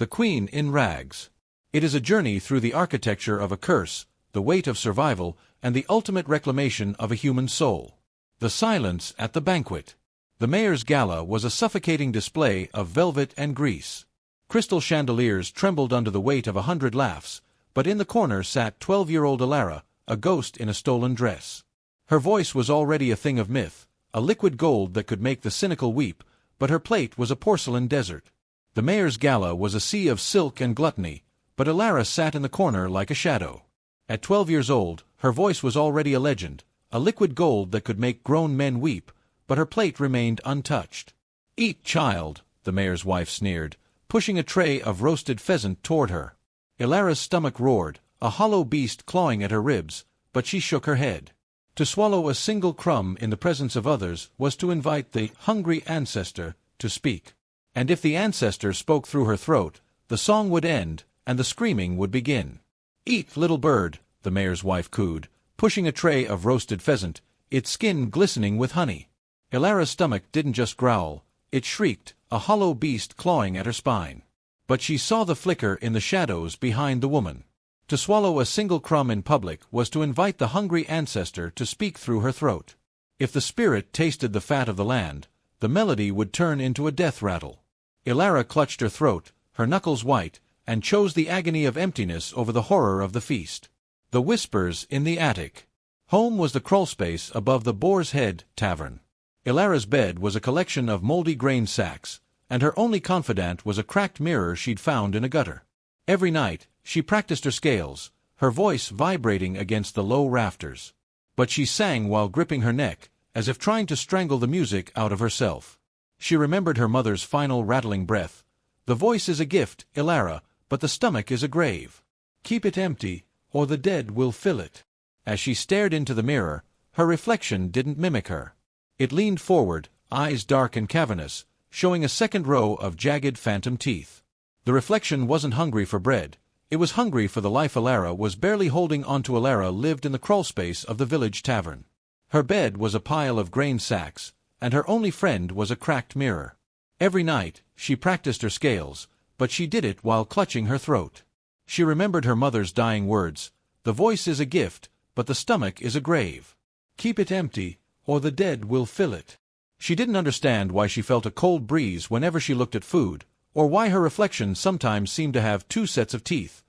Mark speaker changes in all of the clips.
Speaker 1: The Queen in Rags. It is a journey through the architecture of a curse, the weight of survival, and the ultimate reclamation of a human soul. The silence at the banquet. The mayor's gala was a suffocating display of velvet and grease. Crystal chandeliers trembled under the weight of 100 laughs, but in the corner sat 12-year-old Alara, a ghost in a stolen dress. Her voice was already a thing of myth, a liquid gold that could make the cynical weep, but her plate was a porcelain desert. The mayor's gala was a sea of silk and gluttony, but Alara sat in the corner like a shadow. At 12 years old, her voice was already a legend, a liquid gold that could make grown men weep, but her plate remained untouched. "Eat, child," the mayor's wife sneered, pushing a tray of roasted pheasant toward her. Alara's stomach roared, a hollow beast clawing at her ribs, but she shook her head. To swallow a single crumb in the presence of others was to invite the hungry ancestor to speak. And if the ancestor spoke through her throat, the song would end, and the screaming would begin. "Eat, little bird," the mayor's wife cooed, pushing a tray of roasted pheasant, its skin glistening with honey. Alara's stomach didn't just growl, it shrieked, a hollow beast clawing at her spine. But she saw the flicker in the shadows behind the woman. To swallow a single crumb in public was to invite the hungry ancestor to speak through her throat. If the spirit tasted the fat of the land, the melody would turn into a death rattle. Alara clutched her throat, her knuckles white, and chose the agony of emptiness over the horror of the feast. The whispers in the attic. Home was the crawlspace above the Boar's Head Tavern. Alara's bed was a collection of moldy grain sacks, and her only confidant was a cracked mirror she'd found in a gutter. Every night, she practiced her scales, her voice vibrating against the low rafters. But she sang while gripping her neck, as if trying to strangle the music out of herself. She remembered her mother's final rattling breath. "The voice is a gift, Alara, but the stomach is a grave. Keep it empty, or the dead will fill it." As she stared into the mirror, her reflection didn't mimic her. It leaned forward, eyes dark and cavernous, showing a second row of jagged phantom teeth. The reflection wasn't hungry for bread, it was hungry for the life Alara was barely holding onto. Alara lived in the crawlspace of the village tavern. Her bed was a pile of grain sacks, and her only friend was a cracked mirror. Every night, she practiced her scales, but she did it while clutching her throat. She remembered her mother's dying words, "The voice is a gift, but the stomach is a grave. Keep it empty, or the dead will fill it." She didn't understand why she felt a cold breeze whenever she looked at food, or why her reflection sometimes seemed to have two sets of teeth.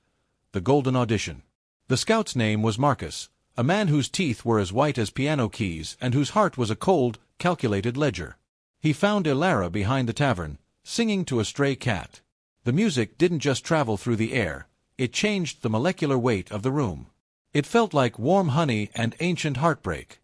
Speaker 1: The golden audition. The scout's name was Marcus, a man whose teeth were as white as piano keys and whose heart was a cold, calculated ledger. He found Alara behind the tavern, singing to a stray cat. The music didn't just travel through the air, it changed the molecular weight of the room. It felt like warm honey and ancient heartbreak.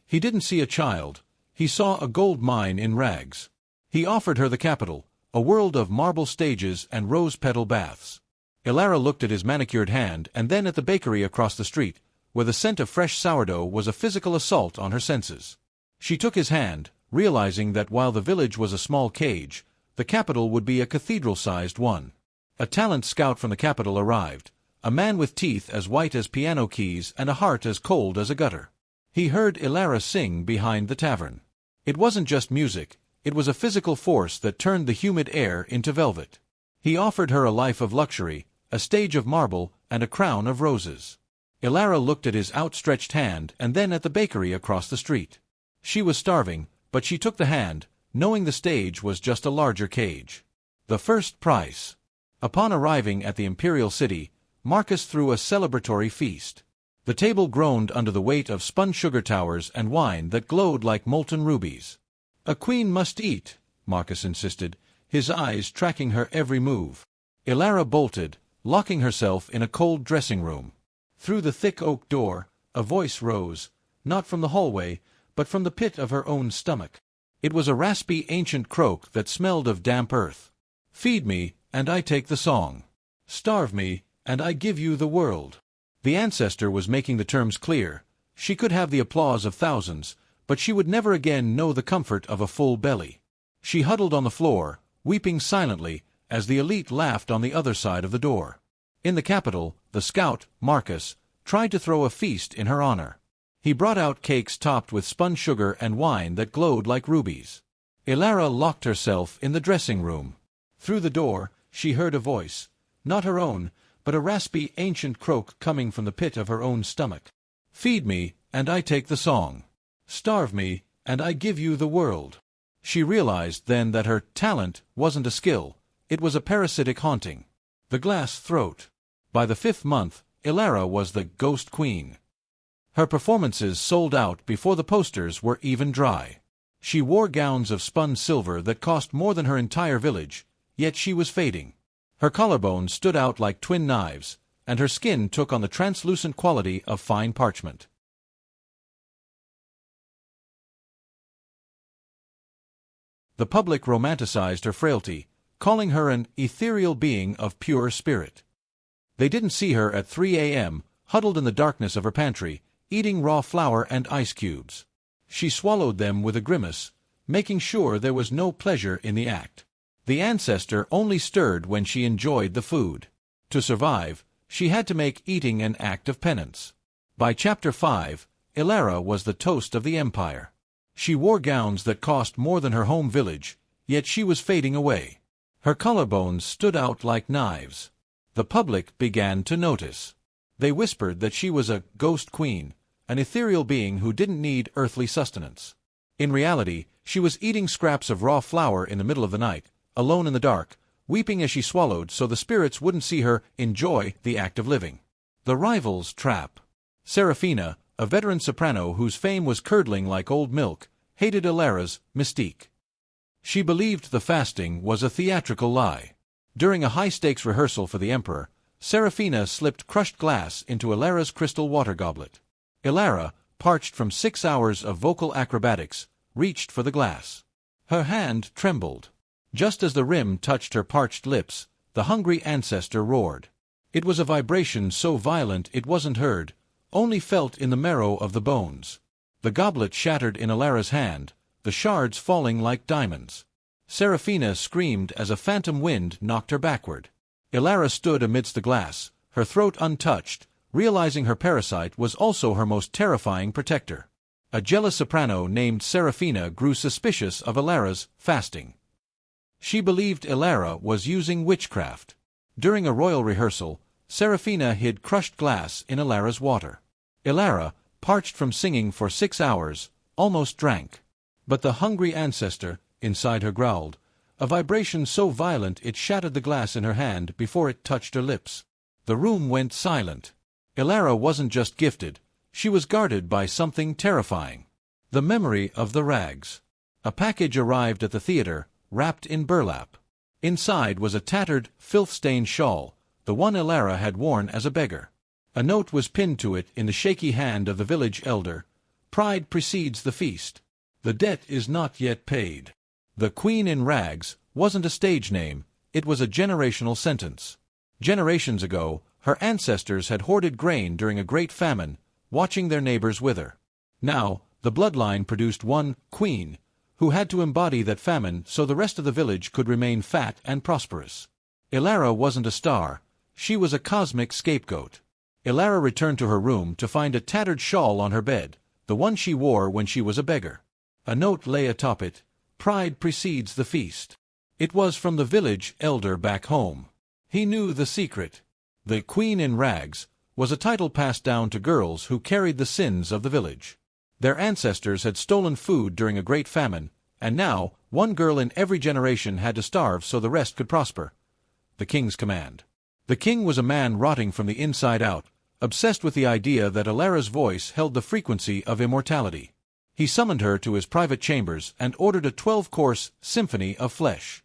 Speaker 1: He didn't see a child, he saw a gold mine in rags. He offered her the capital, a world of marble stages and rose-petal baths. Alara looked at his manicured hand and then at the bakery across the street, where the scent of fresh sourdough was a physical assault on her senses. She took his hand, realizing that while the village was a small cage, the capital would be a cathedral-sized one. A talent scout from the capital arrived, a man with teeth as white as piano keys and a heart as cold as a gutter. He heard Alara sing behind the tavern. It wasn't just music, it was a physical force that turned the humid air into velvet. He offered her a life of luxury, a stage of marble, and a crown of roses. Alara looked at his outstretched hand and then at the bakery across the street. She was starving, but she took the hand, knowing the stage was just a larger cage. The first price. Upon arriving at the imperial city, Marcus threw a celebratory feast. The table groaned under the weight of spun sugar towers and wine that glowed like molten rubies. "A queen must eat," Marcus insisted, his eyes tracking her every move. Alara bolted, locking herself in a cold dressing room. Through the thick oak door, a voice rose, not from the hallway, but from the pit of her own stomach. It was a raspy ancient croak that smelled of damp earth. "Feed me, and I take the song. Starve me, and I give you the world." The ancestor was making the terms clear. She could have the applause of thousands, but she would never again know the comfort of a full belly. She huddled on the floor, weeping silently, as the elite laughed on the other side of the door. In the capital, the scout, Marcus, tried to throw a feast in her honor. He brought out cakes topped with spun sugar and wine that glowed like rubies. Alara locked herself in the dressing room. Through the door, she heard a voice, not her own, but a raspy ancient croak coming from the pit of her own stomach. "Feed me, and I take the song. Starve me, and I give you the world." She realized then that her talent wasn't a skill, it was a parasitic haunting. The glass throat. By the 5th month, Ilara was the Ghost Queen. Her performances sold out before the posters were even dry. She wore gowns of spun silver that cost more than her entire village, yet she was fading. Her collarbones stood out like twin knives, and her skin took on the translucent quality of fine parchment. The public romanticized her frailty, calling her an ethereal being of pure spirit. They didn't see her at 3 a.m., huddled in the darkness of her pantry, eating raw flour and ice cubes. She swallowed them with a grimace, making sure there was no pleasure in the act. The ancestor only stirred when she enjoyed the food. To survive, she had to make eating an act of penance. By Chapter 5, Ilara was the toast of the empire. She wore gowns that cost more than her home village, yet she was fading away. Her collarbones stood out like knives. The public began to notice. They whispered that she was a ghost queen, an ethereal being who didn't need earthly sustenance. In reality, she was eating scraps of raw flour in the middle of the night, alone in the dark, weeping as she swallowed so the spirits wouldn't see her enjoy the act of living. The rival's trap. Serafina, a veteran soprano whose fame was curdling like old milk, hated Ilara's mystique. She believed the fasting was a theatrical lie. During a high-stakes rehearsal for the emperor, Serafina slipped crushed glass into Ilara's crystal water goblet. Ilara, parched from 6 hours of vocal acrobatics, reached for the glass. Her hand trembled. Just as the rim touched her parched lips, the hungry ancestor roared. It was a vibration so violent it wasn't heard, only felt in the marrow of the bones. The goblet shattered in Ilara's hand, the shards falling like diamonds. Serafina screamed as a phantom wind knocked her backward. Ilara stood amidst the glass, her throat untouched, realizing her parasite was also her most terrifying protector. A jealous soprano named Serafina grew suspicious of Ilara's fasting. She believed Ilara was using witchcraft. During a royal rehearsal, Serafina hid crushed glass in Ilara's water. Ilara, parched from singing for 6 hours, almost drank. But the hungry ancestor, inside her growled, a vibration so violent it shattered the glass in her hand before it touched her lips. The room went silent. Ilara wasn't just gifted, she was guarded by something terrifying. The memory of the rags. A package arrived at the theater, wrapped in burlap. Inside was a tattered, filth-stained shawl, the one Ilara had worn as a beggar. A note was pinned to it in the shaky hand of the village elder. "Pride precedes the feast. The debt is not yet paid." The Queen in Rags wasn't a stage name, it was a generational sentence. Generations ago, her ancestors had hoarded grain during a great famine, watching their neighbors wither. Now, the bloodline produced one queen, who had to embody that famine so the rest of the village could remain fat and prosperous. Ilara wasn't a star, she was a cosmic scapegoat. Ilara returned to her room to find a tattered shawl on her bed, the one she wore when she was a beggar. A note lay atop it, "Pride precedes the feast." It was from the village elder back home. He knew the secret. The Queen in Rags was a title passed down to girls who carried the sins of the village. Their ancestors had stolen food during a great famine, and now one girl in every generation had to starve so the rest could prosper. The king's command. The king was a man rotting from the inside out, obsessed with the idea that Ilara's voice held the frequency of immortality. He summoned her to his private chambers and ordered a 12-course symphony of flesh.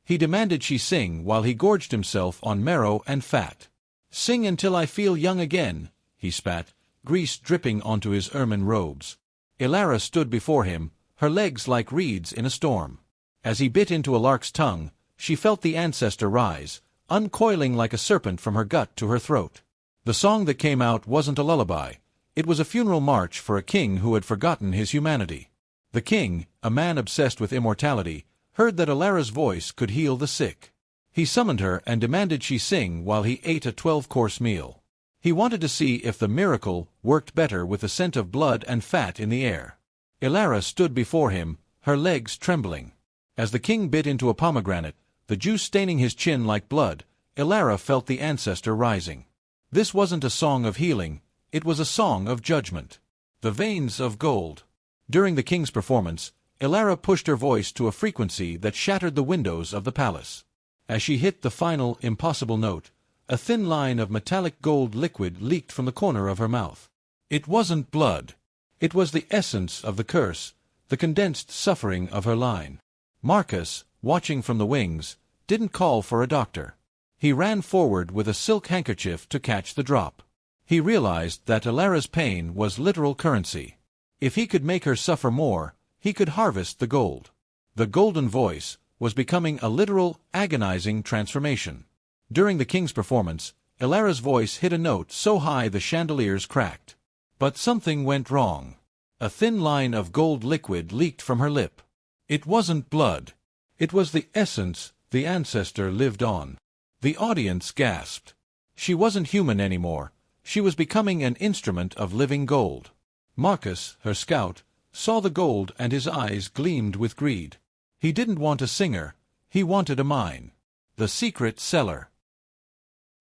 Speaker 1: He demanded she sing while he gorged himself on marrow and fat. "Sing until I feel young again," he spat, grease dripping onto his ermine robes. Ilara stood before him, her legs like reeds in a storm. As he bit into a lark's tongue, she felt the ancestor rise, uncoiling like a serpent from her gut to her throat. The song that came out wasn't a lullaby. It was a funeral march for a king who had forgotten his humanity. The king, a man obsessed with immortality, heard that Ilara's voice could heal the sick. He summoned her and demanded she sing while he ate a 12-course meal. He wanted to see if the miracle worked better with the scent of blood and fat in the air. Ilara stood before him, her legs trembling. As the king bit into a pomegranate, The juice staining his chin like blood, Elara felt the ancestor rising. This wasn't a song of healing, it was a song of judgment. The veins of gold. During the king's performance, Elara pushed her voice to a frequency that shattered the windows of the palace. As she hit the final, impossible note, a thin line of metallic gold liquid leaked from the corner of her mouth. It wasn't blood. It was the essence of the curse, the condensed suffering of her line. Marcus, watching from the wings, didn't call for a doctor. He ran forward with a silk handkerchief to catch the drop. He realized that Elara's pain was literal currency. If he could make her suffer more, he could harvest the gold. The golden voice was becoming a literal, agonizing transformation. During the king's performance, Elara's voice hit a note so high the chandeliers cracked. But something went wrong. A thin line of gold liquid leaked from her lip. It wasn't blood. It was the essence the ancestor lived on. The audience gasped. She wasn't human anymore. She was becoming an instrument of living gold. Marcus, her scout, saw the gold and his eyes gleamed with greed. He didn't want a singer, he wanted a mine. The secret cellar.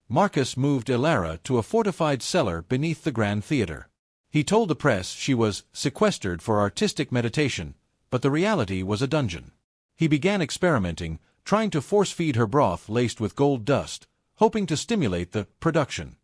Speaker 1: Marcus moved Elara to a fortified cellar beneath the Grand Theater. He told the press she was sequestered for artistic meditation, but the reality was a dungeon. He began experimenting, trying to force-feed her broth laced with gold dust, hoping to stimulate the production.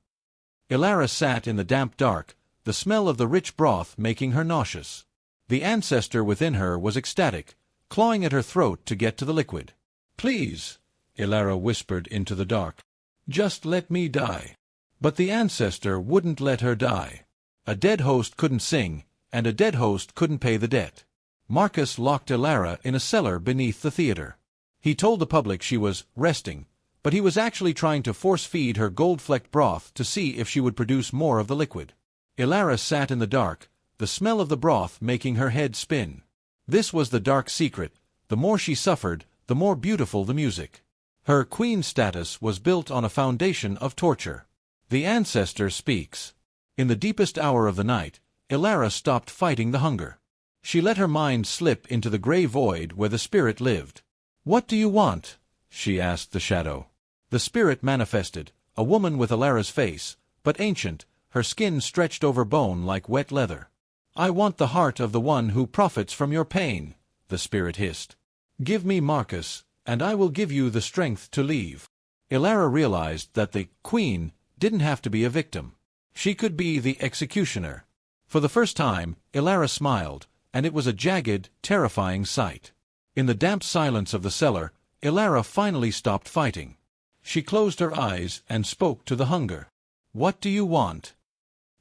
Speaker 1: Elara sat in the damp dark, the smell of the rich broth making her nauseous. The ancestor within her was ecstatic, clawing at her throat to get to the liquid. "Please," Elara whispered into the dark. "Just let me die." But the ancestor wouldn't let her die. A dead host couldn't sing, and a dead host couldn't pay the debt. Marcus locked Elara in a cellar beneath the theater. He told the public she was resting, but he was actually trying to force-feed her gold-flecked broth to see if she would produce more of the liquid. Elara sat in the dark, the smell of the broth making her head spin. This was the dark secret. The more she suffered, the more beautiful the music. Her queen status was built on a foundation of torture. The ancestor speaks. In the deepest hour of the night, Elara stopped fighting the hunger. She let her mind slip into the gray void where the spirit lived. "What do you want?" she asked the shadow. The spirit manifested, a woman with Elara's face, but ancient, her skin stretched over bone like wet leather. "I want the heart of the one who profits from your pain," the spirit hissed. "Give me Marcus, and I will give you the strength to leave." Elara realized that the queen didn't have to be a victim. She could be the executioner. For the first time, Elara smiled, and it was a jagged, terrifying sight. In the damp silence of the cellar, Elara finally stopped fighting. She closed her eyes and spoke to the hunger. "What do you want?"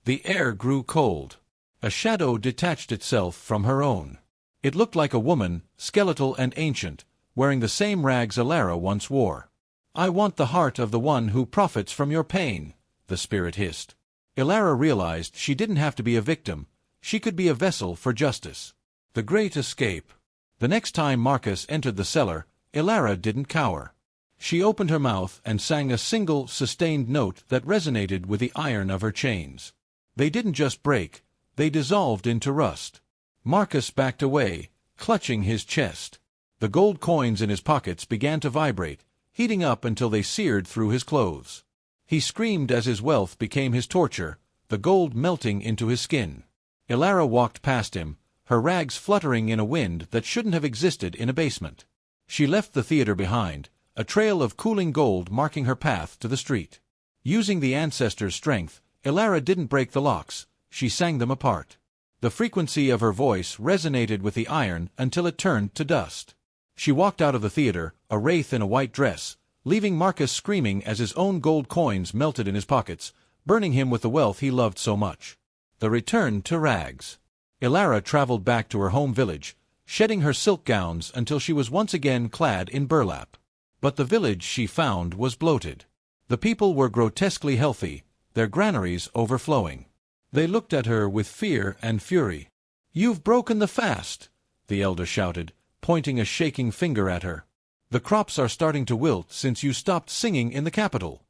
Speaker 1: The air grew cold. A shadow detached itself from her own. It looked like a woman, skeletal and ancient, wearing the same rags Elara once wore. "I want the heart of the one who profits from your pain," the spirit hissed. Elara realized she didn't have to be a victim. She could be a vessel for justice. The Great Escape. The next time Marcus entered the cellar, Elara didn't cower. She opened her mouth and sang a single, sustained note that resonated with the iron of her chains. They didn't just break, they dissolved into rust. Marcus backed away, clutching his chest. The gold coins in his pockets began to vibrate, heating up until they seared through his clothes. He screamed as his wealth became his torture, the gold melting into his skin. Elara walked past him, her rags fluttering in a wind that shouldn't have existed in a basement. She left the theater behind, a trail of cooling gold marking her path to the street. Using the ancestor's strength, Elara didn't break the locks, she sang them apart. The frequency of her voice resonated with the iron until it turned to dust. She walked out of the theater, a wraith in a white dress, leaving Marcus screaming as his own gold coins melted in his pockets, burning him with the wealth he loved so much. The return to rags. Elara traveled back to her home village, shedding her silk gowns until she was once again clad in burlap. But the village she found was bloated. The people were grotesquely healthy, their granaries overflowing. They looked at her with fear and fury. "You've broken the fast," the elder shouted, pointing a shaking finger at her. "The crops are starting to wilt since you stopped singing in the capital."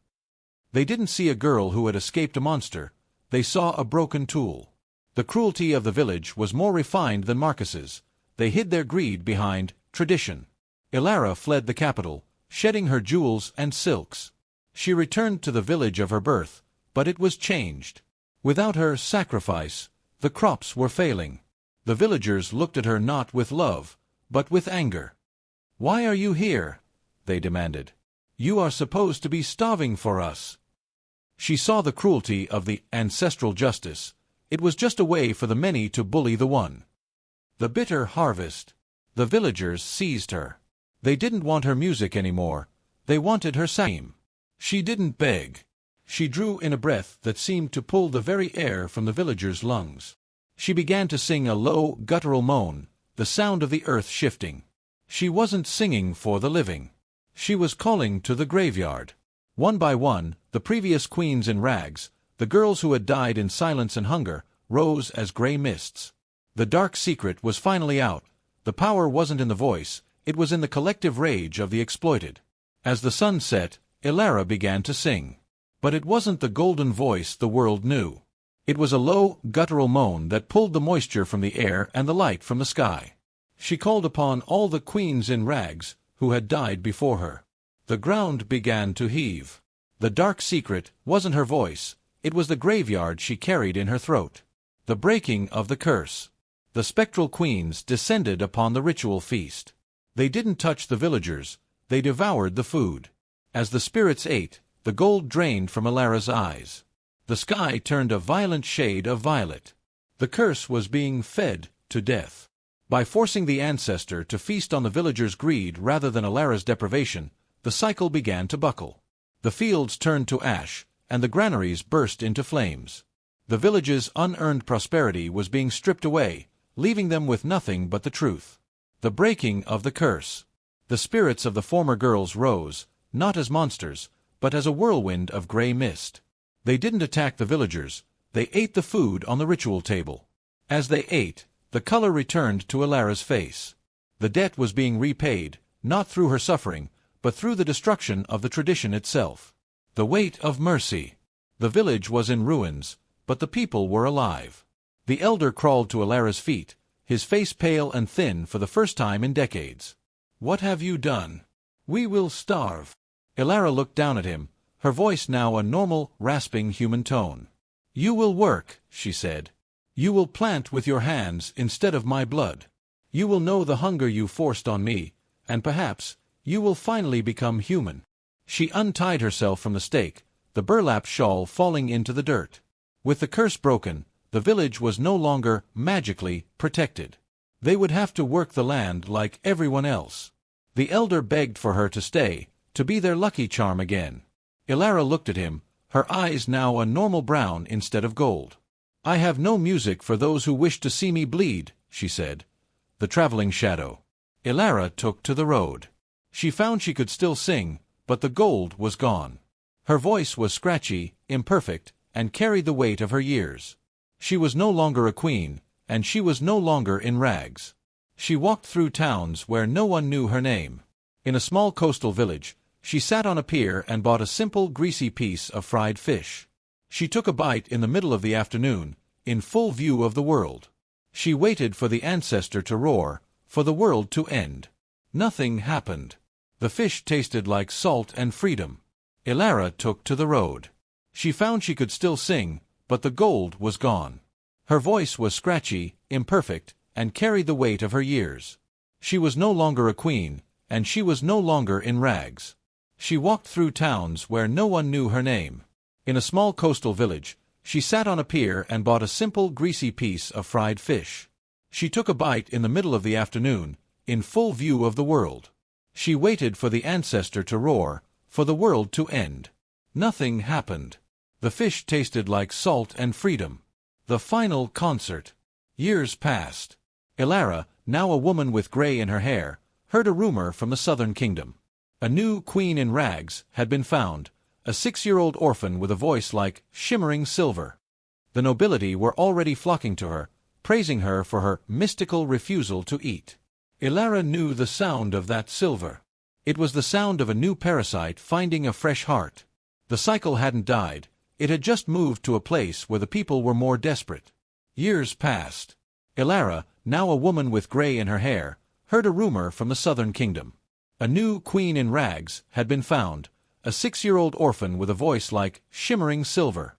Speaker 1: They didn't see a girl who had escaped a monster. They saw a broken tool. The cruelty of the village was more refined than Marcus's. They hid their greed behind tradition. Elara fled the capital. shedding her jewels and silks. She returned to the village of her birth, but it was changed. Without her sacrifice, the crops were failing. The villagers looked at her not with love, but with anger. "Why are you here?" they demanded. "You are supposed to be starving for us." She saw the cruelty of the ancestral justice. It was just a way for the many to bully the one. The bitter harvest. The villagers seized her. They didn't want her music anymore. They wanted her same. She didn't beg. She drew in a breath that seemed to pull the very air from the villagers' lungs. She began to sing a low, guttural moan, the sound of the earth shifting. She wasn't singing for the living. She was calling to the graveyard. One by one, the previous queens in rags, the girls who had died in silence and hunger, rose as gray mists. The dark secret was finally out. The power wasn't in the voice, it was in the collective rage of the exploited. As the sun set, Elara began to sing. But it wasn't the golden voice the world knew. It was a low, guttural moan that pulled the moisture from the air and the light from the sky. She called upon all the queens in rags who had died before her. The ground began to heave. The dark secret wasn't her voice, it was the graveyard she carried in her throat. The breaking of the curse. The spectral queens descended upon the ritual feast. They didn't touch the villagers, they devoured the food. As the spirits ate, the gold drained from Elara's eyes. The sky turned a violent shade of violet. The curse was being fed to death. By forcing the ancestor to feast on the villagers' greed rather than Elara's deprivation, the cycle began to buckle. The fields turned to ash, and the granaries burst into flames. The village's unearned prosperity was being stripped away, leaving them with nothing but the truth. The breaking of the curse. The spirits of the former girls rose, not as monsters, but as a whirlwind of gray mist. They didn't attack the villagers, they ate the food on the ritual table. As they ate, the color returned to Elara's face. The debt was being repaid, not through her suffering, but through the destruction of the tradition itself. The weight of mercy. The village was in ruins, but the people were alive. The elder crawled to Elara's feet, his face pale and thin for the first time in decades. "What have you done? We will starve." Elara looked down at him, her voice now a normal, rasping human tone. "You will work," she said. "You will plant with your hands instead of my blood. You will know the hunger you forced on me, and perhaps you will finally become human." She untied herself from the stake, the burlap shawl falling into the dirt. With the curse broken, the village was no longer magically protected. They would have to work the land like everyone else. The elder begged for her to stay, to be their lucky charm again. Elara looked at him, her eyes now a normal brown instead of gold. "I have no music for those who wish to see me bleed," she said. The traveling shadow. Elara took to the road. She found she could still sing, but the gold was gone. Her voice was scratchy, imperfect, and carried the weight of her years. She was no longer a queen, and she was no longer in rags. She walked through towns where no one knew her name. In a small coastal village, she sat on a pier and bought a simple, greasy piece of fried fish. She took a bite in the middle of the afternoon, in full view of the world. She waited for the ancestor to roar, for the world to end. Nothing happened. The fish tasted like salt and freedom. Elara took to the road. She found she could still sing, but the gold was gone. Her voice was scratchy, imperfect, and carried the weight of her years. She was no longer a queen, and she was no longer in rags. She walked through towns where no one knew her name. In a small coastal village, she sat on a pier and bought a simple, greasy piece of fried fish. She took a bite in the middle of the afternoon, in full view of the world. She waited for the ancestor to roar, for the world to end. Nothing happened. The fish tasted like salt and freedom. The final concert. Years passed. Elara, now a woman with gray in her hair, heard a rumor from the southern kingdom. A new queen in rags had been found, a 6-year-old orphan with a voice like shimmering silver. The nobility were already flocking to her, praising her for her mystical refusal to eat. Elara knew the sound of that silver. It was the sound of a new parasite finding a fresh heart. The cycle hadn't died, it had just moved to a place where the people were more desperate. Years passed. Elara, now a woman with gray in her hair, heard a rumor from the southern kingdom. A new queen in rags had been found, a 6-year-old orphan with a voice like shimmering silver.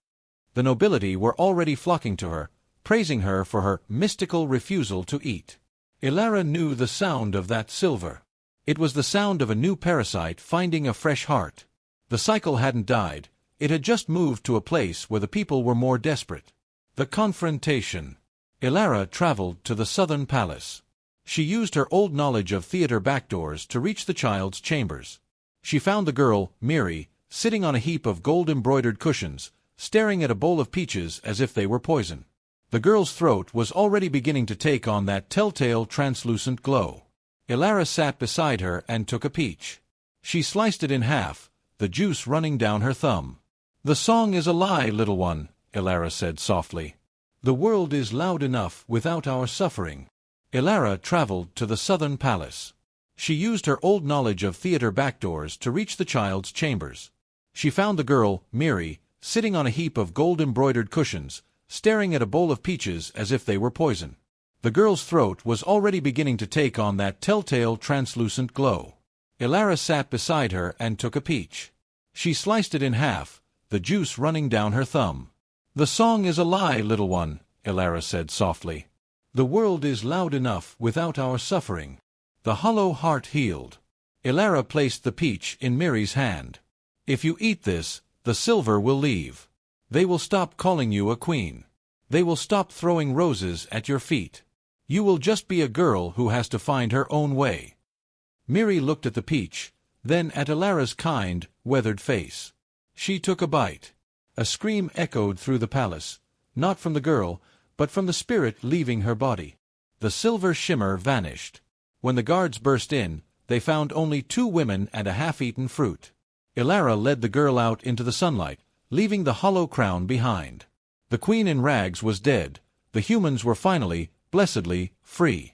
Speaker 1: The nobility were already flocking to her, praising her for her mystical refusal to eat. Ilara knew the sound of that silver. It was the sound of a new parasite finding a fresh heart. The cycle hadn't died, it had just moved to a place where the people were more desperate. The confrontation. Ilara traveled to the southern palace. She used her old knowledge of theater backdoors to reach the child's chambers. She found the girl, Miri, sitting on a heap of gold-embroidered cushions, staring at a bowl of peaches as if they were poison. The girl's throat was already beginning to take on that telltale translucent glow. Ilara sat beside her and took a peach. She sliced it in half, the juice running down her thumb. "The song is a lie, little one," Ilara said softly. "The world is loud enough without our suffering." Ilara traveled to the southern palace. She used her old knowledge of theater backdoors to reach the child's chambers. She found the girl, Miri, sitting on a heap of gold-embroidered cushions, staring at a bowl of peaches as if they were poison. The girl's throat was already beginning to take on that telltale translucent glow. Ilara sat beside her and took a peach. She sliced it in half, the juice running down her thumb. "The song is a lie, little one," Ilara said softly. "The world is loud enough without our suffering." The hollow heart healed. Ilara placed the peach in Miri's hand. "If you eat this, the silver will leave. They will stop calling you a queen. They will stop throwing roses at your feet. You will just be a girl who has to find her own way." Miri looked at the peach, then at Ilara's kind, weathered face. She took a bite. A scream echoed through the palace, not from the girl, but from the spirit leaving her body. The silver shimmer vanished. When the guards burst in, they found only 2 women and a half-eaten fruit. Ilara led the girl out into the sunlight, leaving the hollow crown behind. The queen in rags was dead. The humans were finally, blessedly, free.